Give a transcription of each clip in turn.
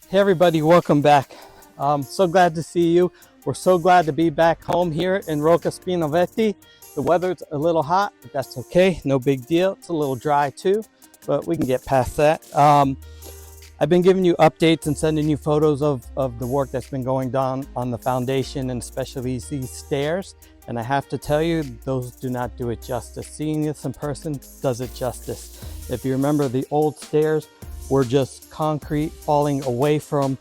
Hey everybody, welcome back. So glad to see you. We're so glad to be back home here in Roccaspinalveti. The weather's a little hot, but that's okay, no big deal. It's a little dry too, but we can get past that. I've been giving you updates and sending you photos of the work that's been going on the foundation, and especially these stairs. And I have to tell you, those do not do it justice. Seeing this in person does it justice. If you remember, the old stairs were just concrete falling away from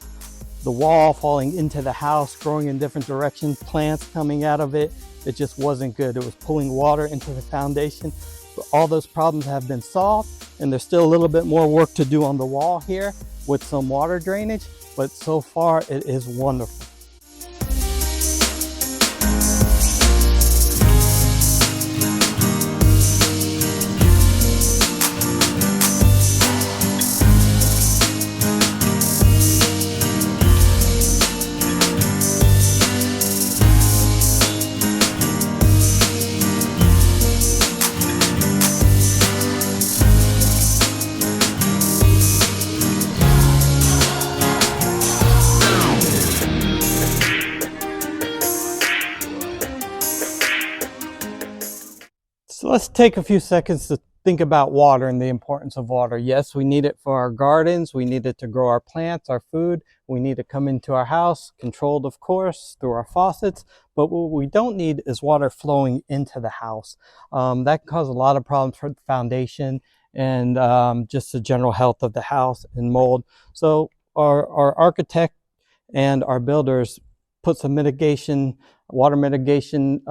the wall, falling into the house, growing in different directions, plants coming out of it. It just wasn't good. It was pulling water into the foundation. But all those problems have been solved, and there's still a little bit more work to do on the wall here with some water drainage, but so far it is wonderful. So let's take a few seconds to think about water and the importance of water. Yes, we need it for our gardens. We need it to grow our plants, our food. We need it to come into our house, controlled, of course, through our faucets. But what we don't need is water flowing into the house. That can cause a lot of problems for the foundation and just the general health of the house and mold. So our architect and our builders put some water mitigation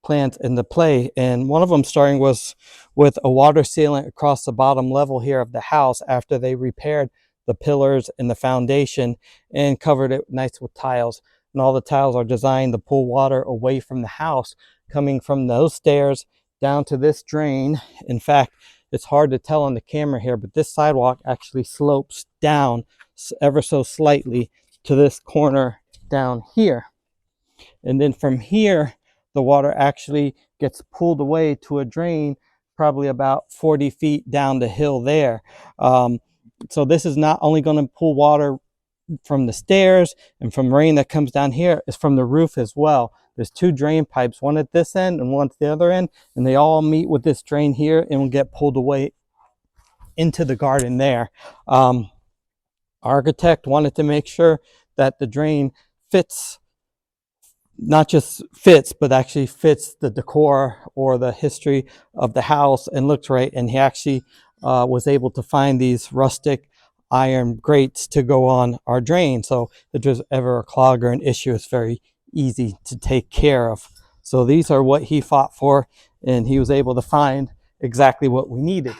plans into play, and one of them starting was with a water sealant across the bottom level here of the house after they repaired the pillars and the foundation and covered it nice with tiles. And all the tiles are designed to pull water away from the house, coming from those stairs down to this drain. In fact, it's hard to tell on the camera here, but this sidewalk actually slopes down ever so slightly to this corner down here. And then from here, the water actually gets pulled away to a drain probably about 40 feet down the hill there. So this is not only going to pull water from the stairs and from rain that comes down here, it's from the roof as well. There's two drain pipes, one at this end and one at the other end, and they all meet with this drain here and will get pulled away into the garden there. Our architect wanted to make sure that the drain fits, not just fits, but actually fits the decor or the history of the house and looks right. And he actually was able to find these rustic iron grates to go on our drain. So if there's ever a clog or an issue, it's very easy to take care of. So these are what he fought for, and he was able to find exactly what we needed.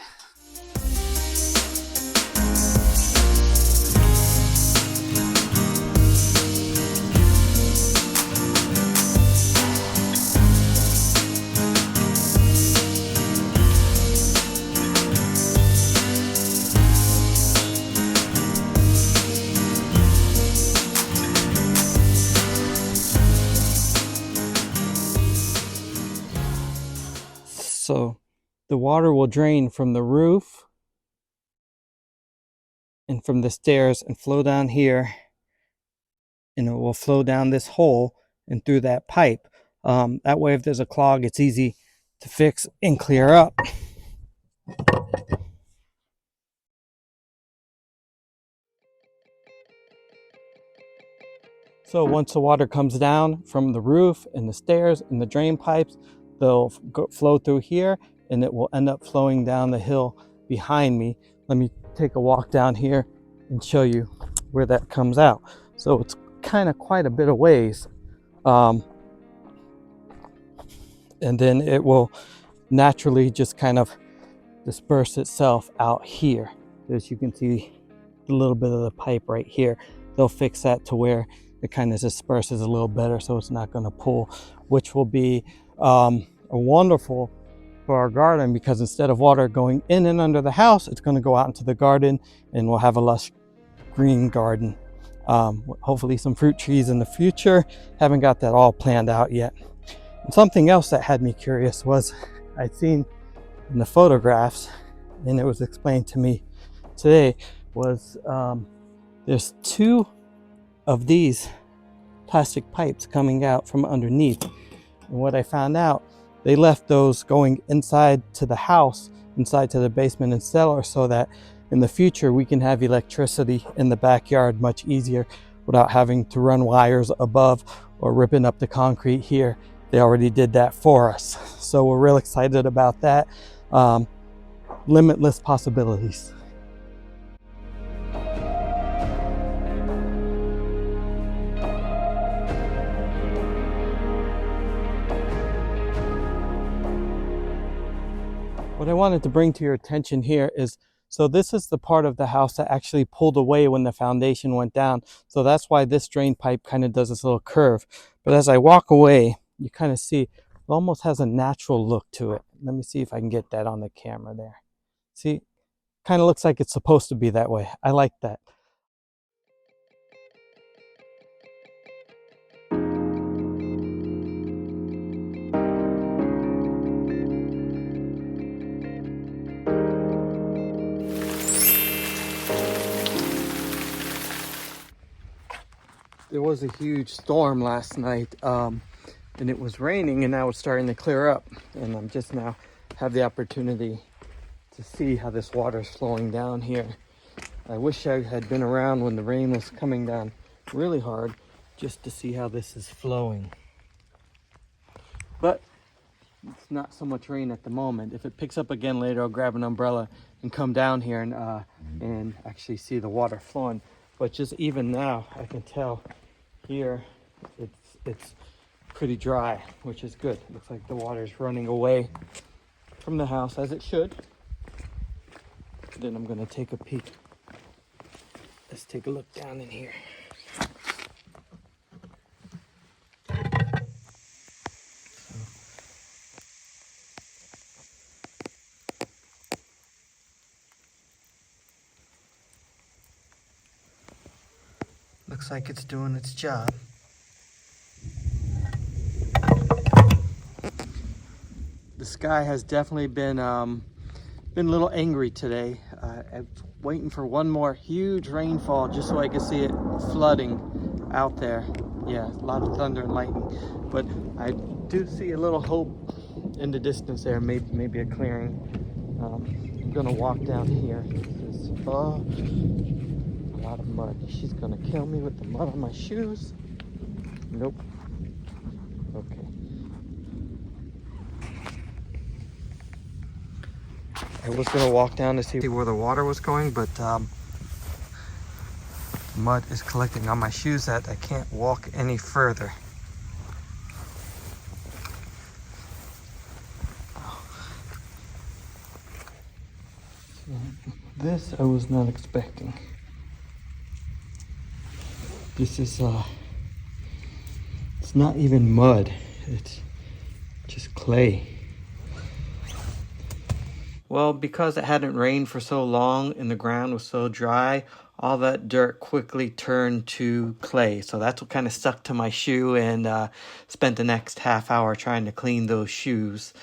So the water will drain from the roof and from the stairs and flow down here, and it will flow down this hole and through that pipe. That way, if there's a clog, it's easy to fix and clear up. So once the water comes down from the roof and the stairs and the drain pipes, they'll flow through here, and it will end up flowing down the hill behind me. Let me take a walk down here and show you where that comes out. So it's kind of quite a bit of ways. And then it will naturally just kind of disperse itself out here. As you can see, a little bit of the pipe right here. They'll fix that to where it kind of disperses a little better, so it's not going to pull, which will be wonderful for our garden, because instead of water going in and under the house, it's going to go out into the garden, and we'll have a lush green garden. Hopefully some fruit trees in the future. Haven't got that all planned out yet. And something else that had me curious was I'd seen in the photographs, and it was explained to me today, was there's two of these plastic pipes coming out from underneath. And what I found out, they left those going inside to the house, inside to the basement and cellar, so that in the future we can have electricity in the backyard much easier without having to run wires above or ripping up the concrete here. They already did that for us. So we're real excited about that. Limitless possibilities. What I wanted to bring to your attention here is, so this is the part of the house that actually pulled away when the foundation went down. So that's why this drain pipe kind of does this little curve. But as I walk away, you kind of see it almost has a natural look to it. Let me see if I can get that on the camera there. See, kind of looks like it's supposed to be that way. I like that. There was a huge storm last night, and it was raining, and now it's starting to clear up, and I'm just now have the opportunity to see how this water is flowing down here. I wish I had been around when the rain was coming down really hard just to see how this is flowing. But it's not so much rain at the moment. If it picks up again later, I'll grab an umbrella and come down here and actually see the water flowing. But just even now, I can tell here it's pretty dry, which is good. It looks like the water is running away from the house as it should. Then I'm gonna take a peek. Let's take a look down in here. Looks like it's doing its job. The sky has definitely been a little angry today. I'm waiting for one more huge rainfall just so I can see it flooding out there. Yeah, a lot of thunder and lightning. But I do see a little hope in the distance there, maybe a clearing. I'm gonna walk down here. This is a lot of mud. She's gonna kill me with the mud on my shoes. Nope. Okay. I was gonna walk down to see where the water was going, but mud is collecting on my shoes that I can't walk any further. This I was not expecting. This is it's not even mud, it's just clay. Well, because it hadn't rained for so long and the ground was so dry, all that dirt quickly turned to clay. So that's what kind of stuck to my shoe, and spent the next half hour trying to clean those shoes.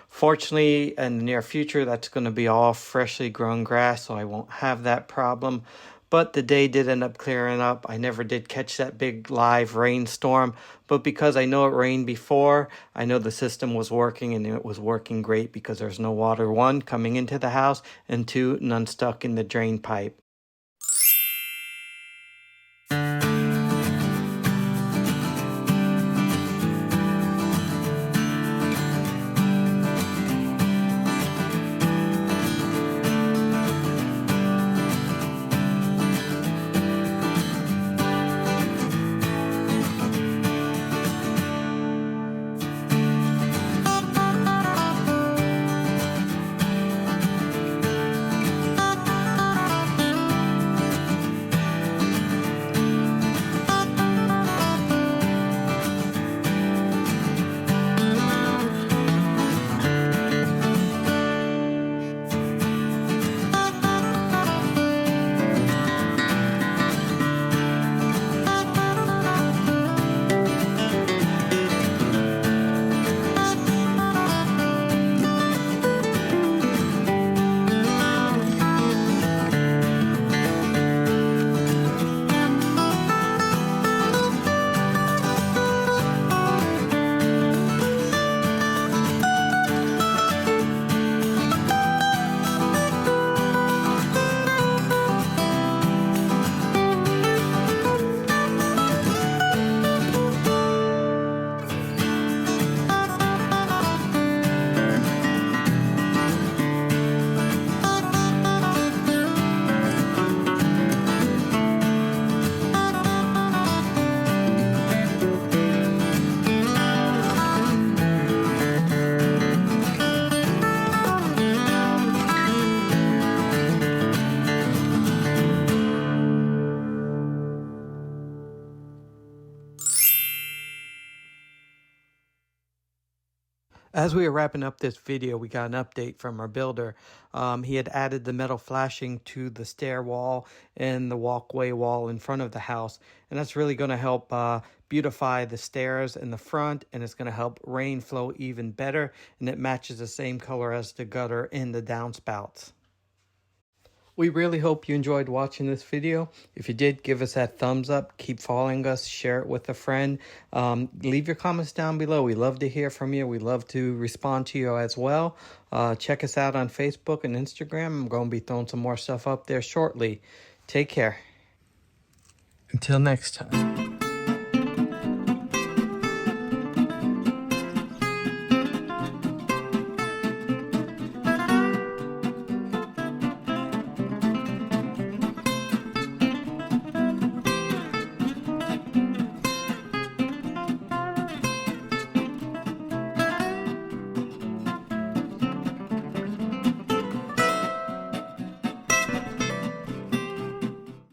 Fortunately, in the near future, that's going to be all freshly grown grass, so I won't have that problem. But the day did end up clearing up. I never did catch that big live rainstorm, but because I know it rained before, I know the system was working, and it was working great because there's no water, one, coming into the house, and two, none stuck in the drain pipe. As we were wrapping up this video, we got an update from our builder. He had added the metal flashing to the stair wall and the walkway wall in front of the house. And that's really going to help beautify the stairs in the front, and it's going to help rain flow even better. And it matches the same color as the gutter in the downspouts. We really hope you enjoyed watching this video. If you did, give us that thumbs up. Keep following us. Share it with a friend. Leave your comments down below. We love to hear from you. We love to respond to you as well. Check us out on Facebook and Instagram. I'm going to be throwing some more stuff up there shortly. Take care. Until next time.